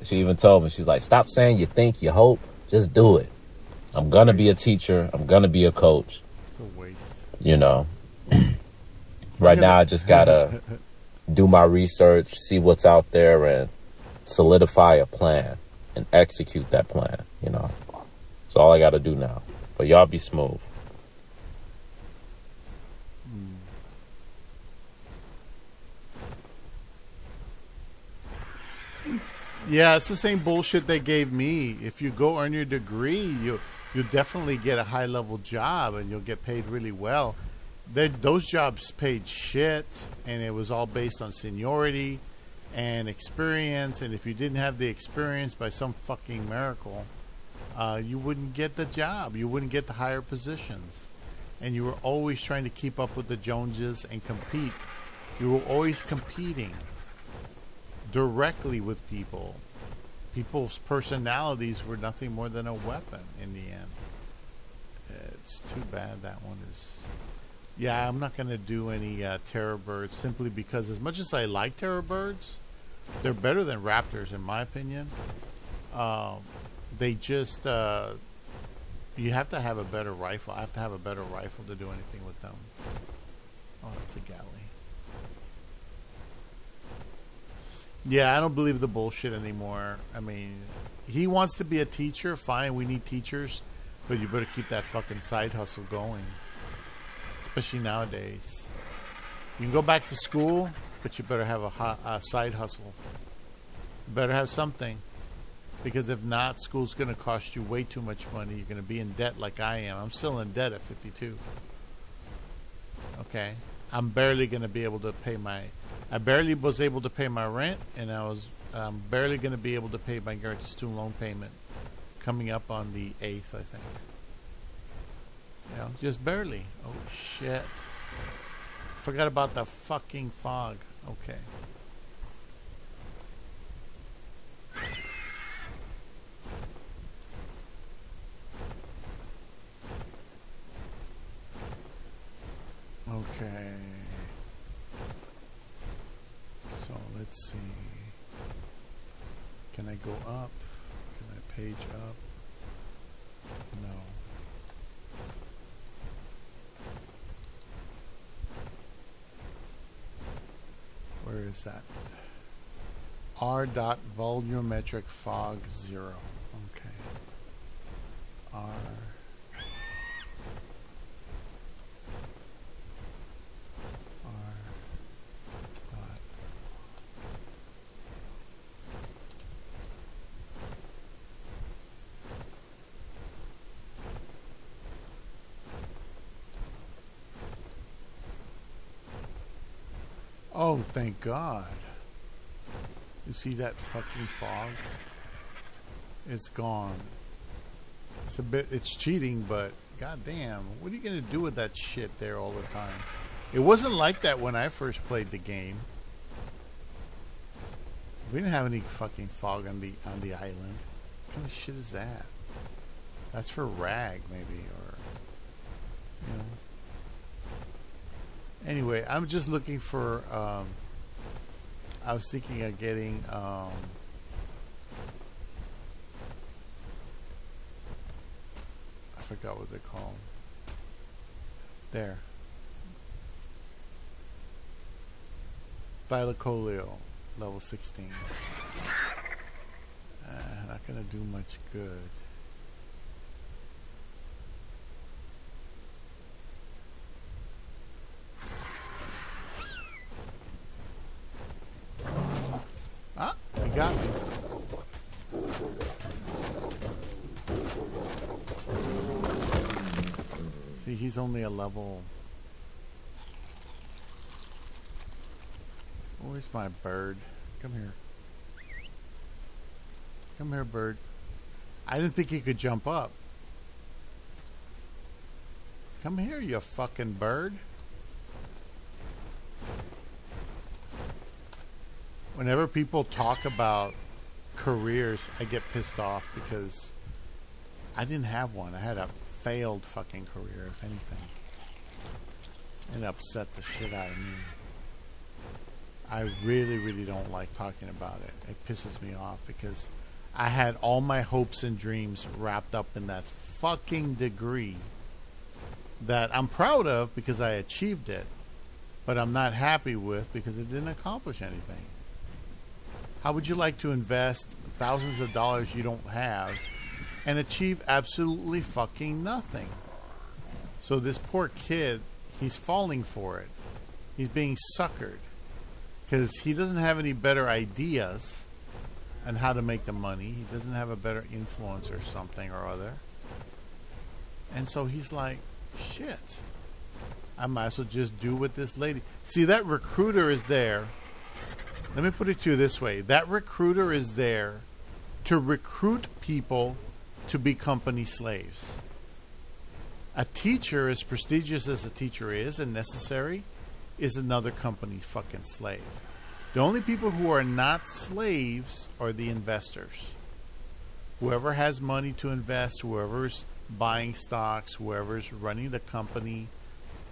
She even told me, she's like, stop saying you think, you hope. Just do it. I'm gonna be a teacher. I'm gonna be a coach. It's a waste. You know. Right now, I just gotta do my research, see what's out there, and solidify a plan and execute that plan. You know, that's all I gotta do now. But y'all be smooth. Yeah, it's the same bullshit they gave me. If you go earn your degree, you'll definitely get a high level job and you'll get paid really well. those jobs paid shit, and it was all based on seniority and experience. And if you didn't have the experience by some fucking miracle, you wouldn't get the job. You wouldn't get the higher positions. And you were always trying to keep up with the Joneses and compete. You were always competing directly with people. People's personalities were nothing more than a weapon in the end. It's too bad that one is... Yeah, I'm not going to do any terror birds simply because as much as I like terror birds, they're better than raptors in my opinion. They just... you have to have a better rifle. I have to have a better rifle to do anything with them. Oh, that's a galley. Yeah, I don't believe the bullshit anymore. I mean, he wants to be a teacher. Fine, we need teachers. But you better keep that fucking side hustle going. Especially nowadays. You can go back to school, but you better have a side hustle. You better have something. Because if not, school's going to cost you way too much money. You're going to be in debt like I am. I'm still in debt at 52. Okay? I'm barely going to be able to pay my... I barely was able to pay my rent, and I was barely going to be able to pay my guaranteed student loan payment coming up on the 8th, I think. You know, just barely. Oh, shit. Forgot about the fucking fog. Okay. Okay. So let's see. Can I go up? Can I page up? No. Where is that? R dot volumetric fog 0. Okay. R. Oh, thank God. You see that fucking fog? It's gone. It's cheating, but goddamn, what are you going to do with that shit there all the time? It wasn't like that when I first played the game. We didn't have any fucking fog on the island. What kind of shit is that? That's for rag, maybe, or, you know. Anyway, I'm just looking for, I was thinking of getting, I forgot what they're called. There. Thylacoleo, level 16. Not going to do much good. Ah, he got me. See, he's only a level. Where's my bird? Come here. Come here, bird. I didn't think he could jump up. Come here, you fucking bird. Whenever people talk about careers, I get pissed off because I didn't have one. I had a failed fucking career, if anything. It upset the shit out of me. I really, really don't like talking about it. It pisses me off because I had all my hopes and dreams wrapped up in that fucking degree that I'm proud of because I achieved it, but I'm not happy with because it didn't accomplish anything. How would you like to invest thousands of dollars you don't have and achieve absolutely fucking nothing? So this poor kid, he's falling for it. He's being suckered because he doesn't have any better ideas on how to make the money. He doesn't have a better influence or something or other. And so he's like, shit, I might as well just do what this lady... See, that recruiter is there. Let me put it to you this way. That recruiter is there to recruit people to be company slaves. A teacher, as prestigious as a teacher is and necessary, is another company fucking slave. The only people who are not slaves are the investors. Whoever has money to invest, whoever's buying stocks, whoever's running the company,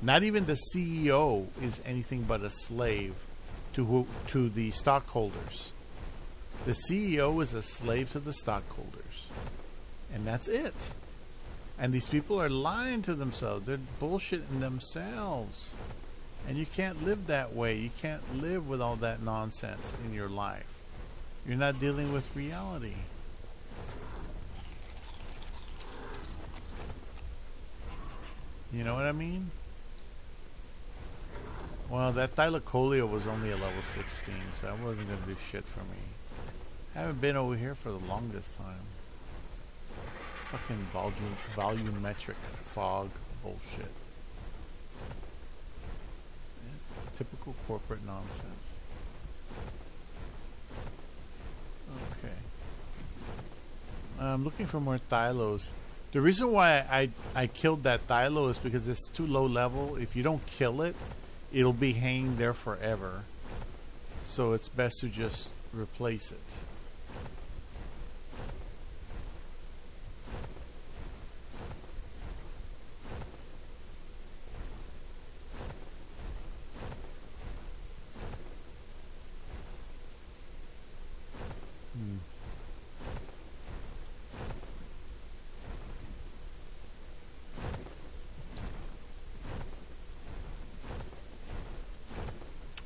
not even the CEO is anything but a slave to the stockholders. The CEO is a slave to the stockholders. And that's it. And these people are lying to themselves. They're bullshitting themselves. And you can't live that way. You can't live with all that nonsense in your life. You're not dealing with reality. You know what I mean? Well, that thylacoleo was only a level 16, so that wasn't going to do shit for me. I haven't been over here for the longest time. Fucking volumetric fog bullshit. Yeah, typical corporate nonsense. Okay. I'm looking for more thylos. The reason why I killed that thylo is because it's too low level. If you don't kill it, it'll be hanging there forever. So it's best to just replace it.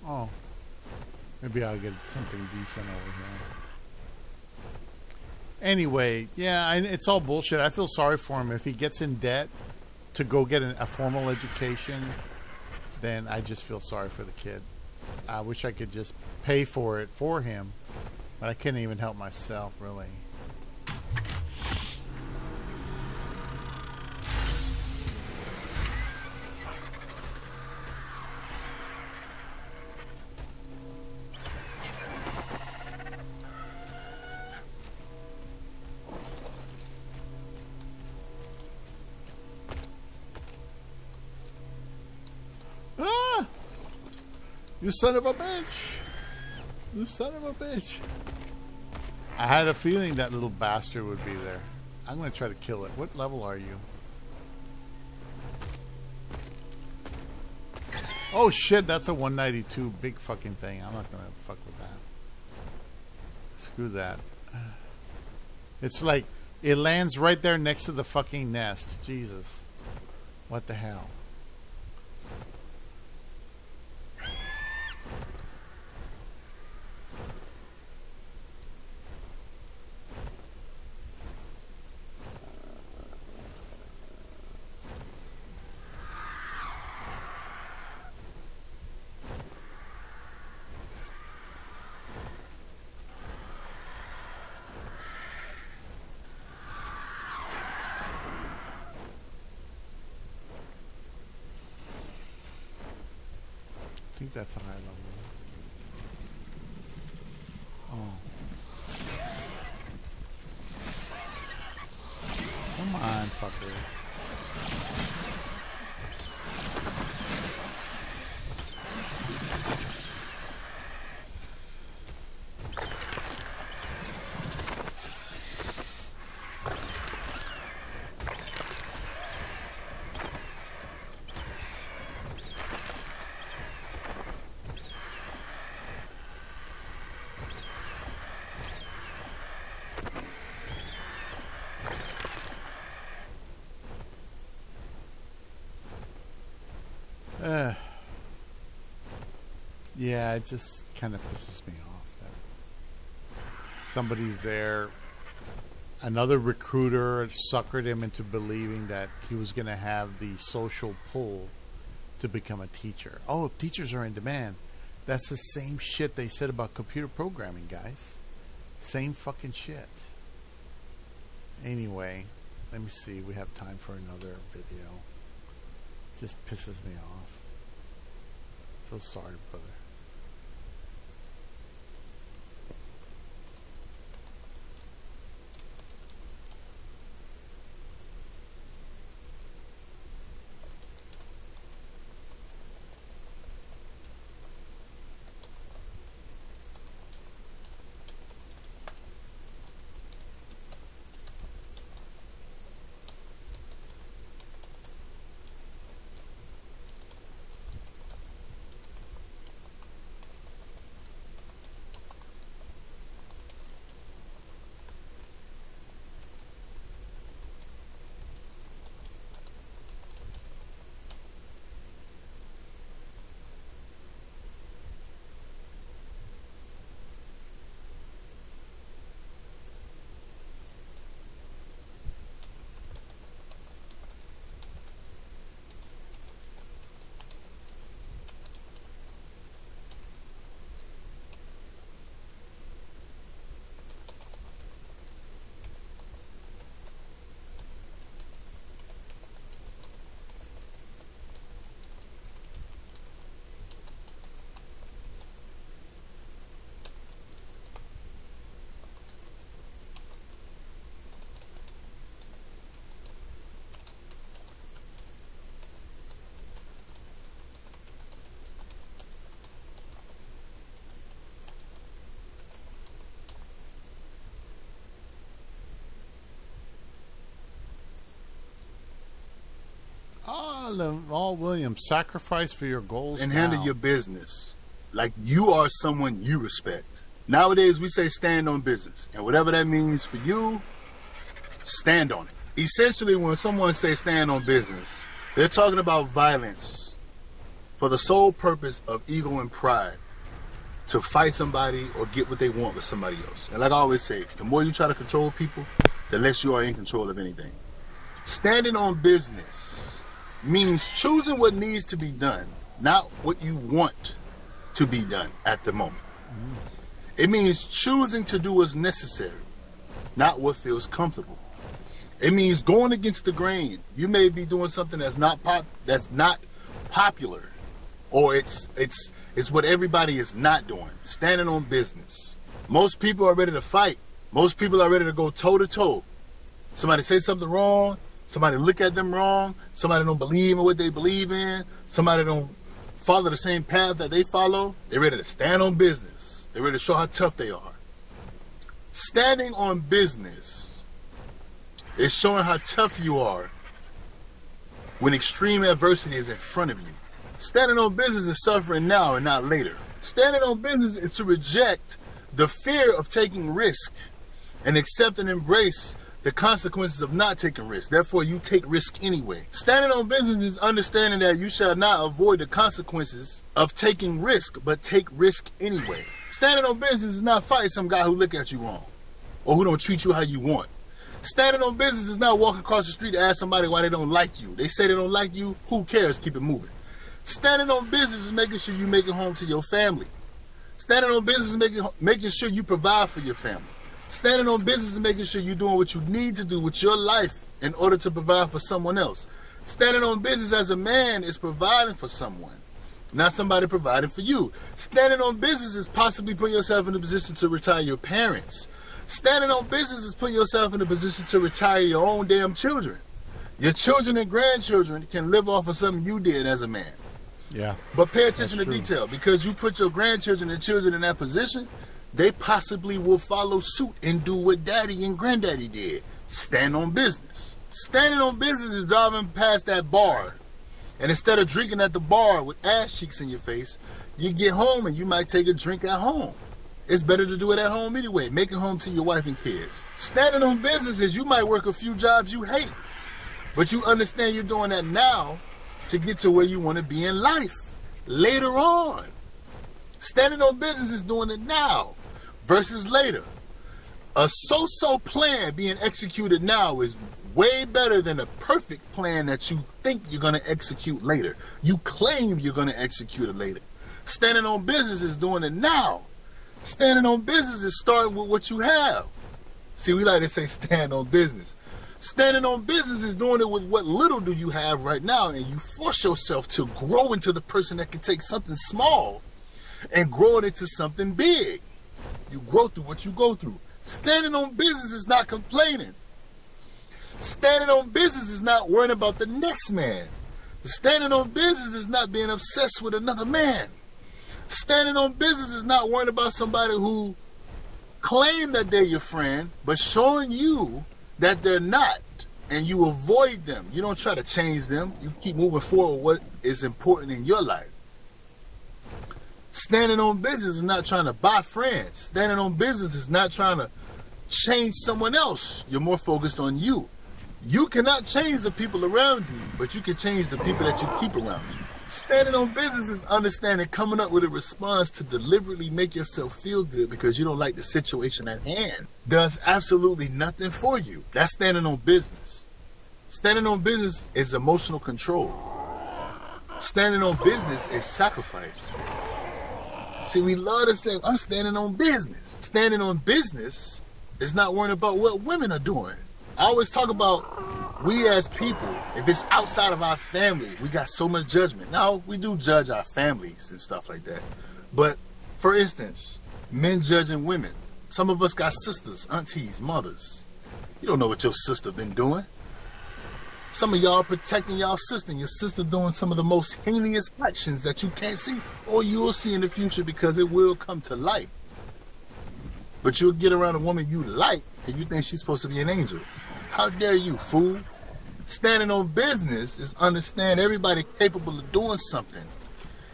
Oh, maybe I'll get something decent over here. Anyway, yeah, it's all bullshit. I feel sorry for him. If he gets in debt to go get a formal education, then I just feel sorry for the kid. I wish I could just pay for it for him, but I couldn't even help myself, really. You son of a bitch! You son of a bitch! I had a feeling that little bastard would be there. I'm going to try to kill it. What level are you? Oh shit, that's a 192 big fucking thing. I'm not going to fuck with that. Screw that. It's like, it lands right there next to the fucking nest. Jesus. What the hell? I think that's a high level. Oh. Come on, fucker. Yeah, it just kind of pisses me off that somebody's there. Another recruiter suckered him into believing that he was going to have the social pull to become a teacher. Oh, teachers are in demand. That's the same shit they said about computer programming, guys. Same fucking shit. Anyway, let me see. We have time for another video. Just pisses me off. So sorry, brother. All Williams, sacrifice for your goals and now. handle your business like you are someone you respect. Nowadays, we say stand on business. And whatever that means for you, stand on it. Essentially, when someone says stand on business, they're talking about violence for the sole purpose of ego and pride, to fight somebody or get what they want with somebody else. And like I always say, the more you try to control people, the less you are in control of anything. Standing on business means choosing what needs to be done, not what you want to be done at the moment. It means choosing to do what's necessary, not what feels comfortable. It means going against the grain. You may be doing something that's not popular, or it's what everybody is not doing. Standing on business. Most people are ready to fight. Most people are ready to go toe to toe. Somebody say something wrong, somebody look at them wrong, somebody don't believe in what they believe in, somebody don't follow the same path that they follow. They're ready to stand on business. They're ready to show how tough they are. Standing on business is showing how tough you are when extreme adversity is in front of you. Standing on business is suffering now and not later. Standing on business is to reject the fear of taking risk and accept and embrace the consequences of not taking risk. Therefore, you take risk anyway. Standing on business is understanding that you shall not avoid the consequences of taking risk, but take risk anyway. Standing on business is not fighting some guy who look at you wrong or who don't treat you how you want. Standing on business is not walking across the street to ask somebody why they don't like you. They say they don't like you, who cares? Keep it moving. Standing on business is making sure you make it home to your family. Standing on business is making sure you provide for your family. Standing on business is making sure you're doing what you need to do with your life in order to provide for someone else. Standing on business as a man is providing for someone, not somebody providing for you. Standing on business is possibly putting yourself in a position to retire your parents. Standing on business is putting yourself in a position to retire your own damn children. Your children and grandchildren can live off of something you did as a man. Yeah. But pay attention to detail, because you put your grandchildren and children in that position, they possibly will follow suit and do what daddy and granddaddy did. Stand on business. Standing on business is driving past that bar, and instead of drinking at the bar with ass cheeks in your face, you get home and you might take a drink at home. It's better to do it at home anyway. Make it home to your wife and kids. Standing on business is you might work a few jobs you hate, but you understand you're doing that now to get to where you want to be in life later on. Standing on business is doing it now versus later. A so-so plan being executed now is way better than a perfect plan that you think you're going to execute later. You claim you're going to execute it later. Standing on business is doing it now. Standing on business is starting with what you have. See, we like to say stand on business. Standing on business is doing it with what little do you have right now, and you force yourself to grow into the person that can take something small and grow it into something big. You grow through what you go through. Standing on business is not complaining. Standing on business is not worrying about the next man. Standing on business is not being obsessed with another man. Standing on business is not worrying about somebody who claim that they're your friend, but showing you that they're not, and you avoid them. You don't try to change them. You keep moving forward with what is important in your life. Standing on business is not trying to buy friends. Standing on business is not trying to change someone else. You're more focused on you. You cannot change the people around you, but you can change the people that you keep around you. Standing on business is understanding, coming up with a response to deliberately make yourself feel good because you don't like the situation at hand. Does absolutely nothing for you. That's standing on business. Standing on business is emotional control. Standing on business is sacrifice. See, we love to say, I'm standing on business. Standing on business is not worrying about what women are doing. I always talk about we as people, if it's outside of our family, we got so much judgment. Now, we do judge our families and stuff like that. But, for instance, men judging women. Some of us got sisters, aunties, mothers. You don't know what your sister been doing. Some of y'all protecting y'all sister, and your sister doing some of the most heinous actions that you can't see or you'll see in the future because it will come to light. But you'll get around a woman you like and you think she's supposed to be an angel. How dare you, fool? Standing on business is understand everybody capable of doing something.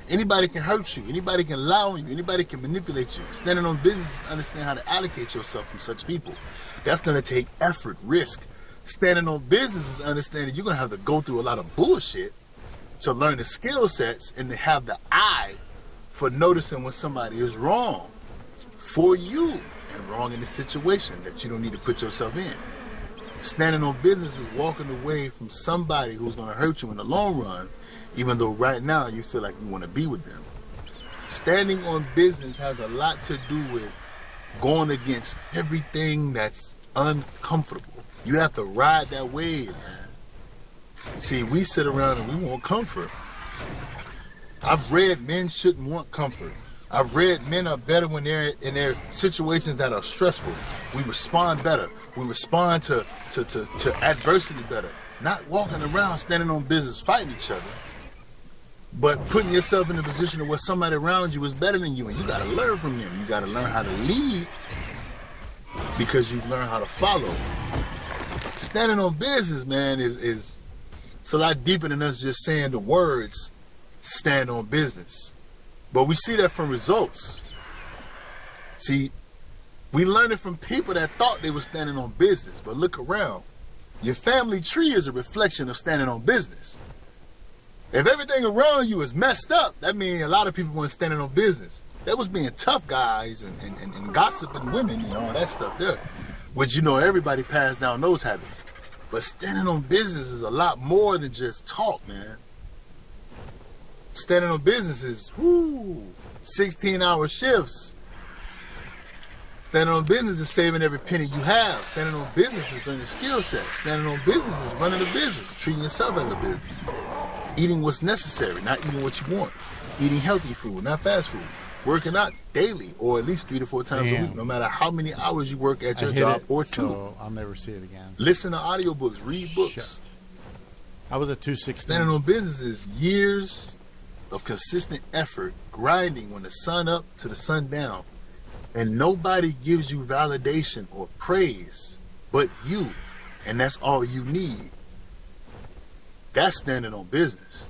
Anybody can hurt you. Anybody can lie on you. Anybody can manipulate you. Standing on business is understand how to allocate yourself from such people. That's going to take effort, risk. Standing on business is understanding you're going to have to go through a lot of bullshit to learn the skill sets and to have the eye for noticing when somebody is wrong for you and wrong in the situation that you don't need to put yourself in. Standing on business is walking away from somebody who's going to hurt you in the long run, even though right now you feel like you want to be with them. Standing on business has a lot to do with going against everything that's uncomfortable. You have to ride that wave, man. See, we sit around and we want comfort. I've read men shouldn't want comfort. I've read men are better when they're in their situations that are stressful. We respond better. We respond to adversity better. Not walking around standing on business fighting each other, but putting yourself in a position where somebody around you is better than you, and you got to learn from them. You got to learn how to lead because you've learned how to follow. Standing on business, man, is it's a lot deeper than us just saying the words stand on business. But we see that from results. See, we learned it from people that thought they were standing on business, but look around. Your family tree is a reflection of standing on business. If everything around you is messed up, that means a lot of people weren't standing on business. They was being tough guys and gossiping women and all that stuff there, which, you know, everybody passed down those habits. But standing on business is a lot more than just talk, man. Standing on business is 16-hour shifts. Standing on business is saving every penny you have. Standing on business is learning skill sets. Standing on business is running a business, treating yourself as a business. Eating what's necessary, not eating what you want. Eating healthy food, not fast food. Working out daily, or at least 3 to 4 times a week, no matter how many hours you work at your job or two. So I'll never see it again. Listen to audiobooks, read books. Shit. I was at 216. Standing on business is years of consistent effort, grinding when the sun up to the sun down, and nobody gives you validation or praise but you, and that's all you need. That's standing on business.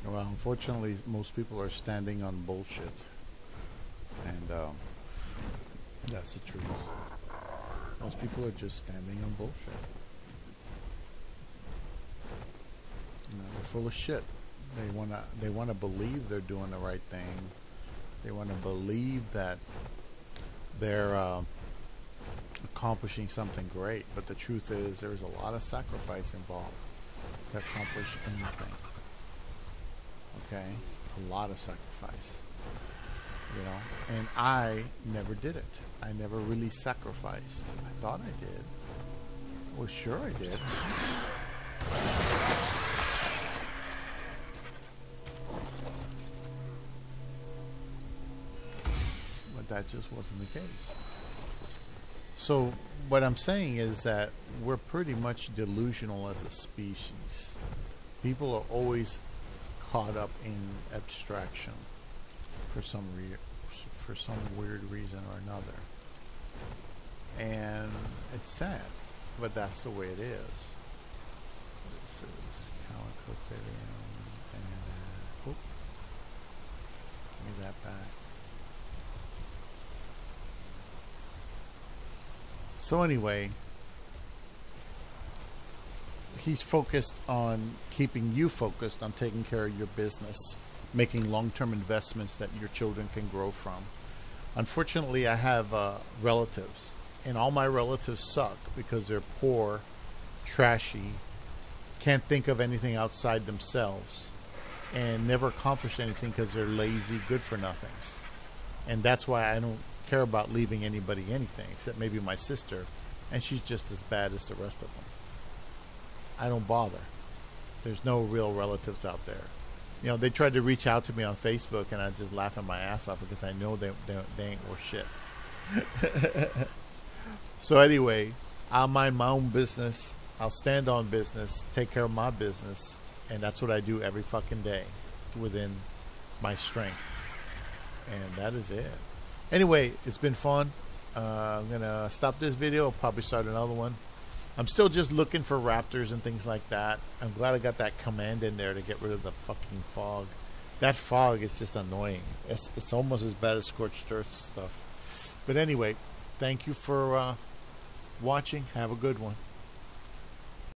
Well, unfortunately, most people are standing on bullshit, and that's the truth. Most people are just standing on bullshit. You know, they're full of shit. They wanna believe they're doing the right thing. They want to believe that they're accomplishing something great, but the truth is there's a lot of sacrifice involved to accomplish anything. Okay? a lot of sacrifice, you know. And I never did it. I never really sacrificed. I thought I did. Well, sure I did. But that just wasn't the case. So what I'm saying is that we're pretty much delusional as a species. People are always caught up in abstraction for some weird reason or another. And it's sad, but that's the way it is. This is Calico and give me that back. So anyway, he's focused on keeping you focused on taking care of your business, making long-term investments that your children can grow from. Unfortunately, I have relatives, and all my relatives suck because they're poor, trashy, can't think of anything outside themselves, and never accomplish anything because they're lazy, good-for-nothings. And that's why I don't care about leaving anybody anything, except maybe my sister, and she's just as bad as the rest of them. I don't bother. There's no real relatives out there. You know, they tried to reach out to me on Facebook, and I just laugh at my ass off because I know they ain't worth shit. So anyway, I'll mind my own business. I'll stand on business, take care of my business, and that's what I do every fucking day within my strength. And that is it. Anyway, it's been fun. I'm going to stop this video. I'll probably start another one. I'm still just looking for raptors and things like that. I'm glad I got that command in there to get rid of the fucking fog. That fog is just annoying. It's almost as bad as scorched earth stuff. But anyway, thank you for watching. Have a good one.